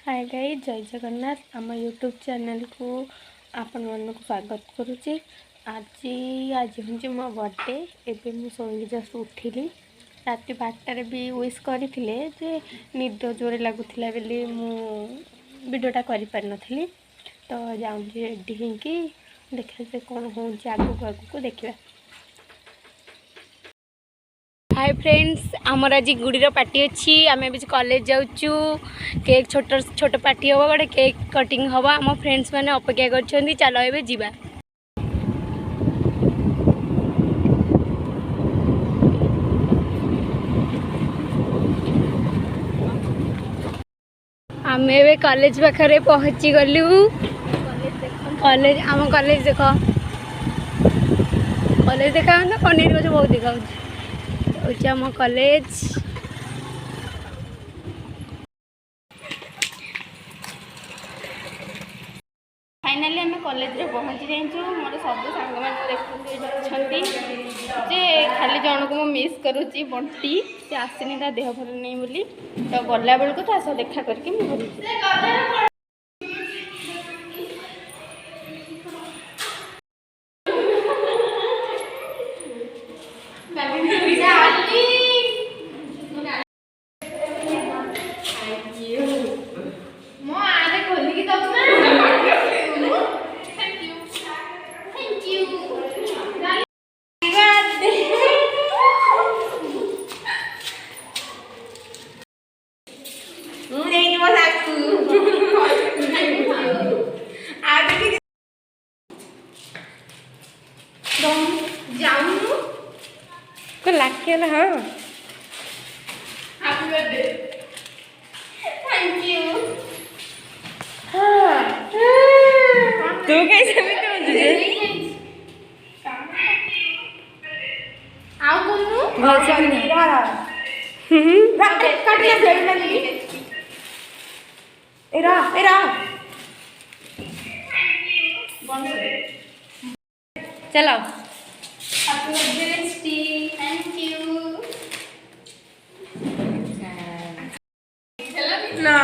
Hi guys, जय जगन्नाथ। आम YouTube channel को आपण मन को स्वागत करुच्ची। आज आज हूँ मो बर्थडे। एवं मुझे शोक जस्ट उठिली। राति 12टार भी विश करते निद जोरे लगुला बोली वीडियोटा कर तो जाऊँ रेडी होंगी देखा कौन हो आगू आगू देखा। हाय फ्रेंड्स, आमर आज गुड़ीर पार्टी अच्छी। आम भी कॉलेज जाऊँ। केक छोट छोट पार्टी हम गोटे केक कटिंग हम। आम फ्रेंड्स मैंने अपेक्षा कर चलो ए जा। आम ए कॉलेज पाखे पहुँची गलु। कॉलेज आम कॉलेज देख कॉलेज देखा ना पनीर गछ बहुत देखा आम कॉलेज। फाइनाली आम कॉलेज रे पहुँची जाइए। मोर सब सांग मैंने जे खाली जन को मिस करुच्ची बंटी से आसनी ता देह भल नहीं बोली तो गला बेल को तो आस देखा करके मुझे लाखेला। हाँ, हैप्पी बर्थडे। Thank you. हाँ तू कैसे भी तो तुझे आओ बोलू घर से भी रहा काट ले ब्लेड में ली एरा चलो। हैप्पी बर्थडे स्टी। थैंक यू ना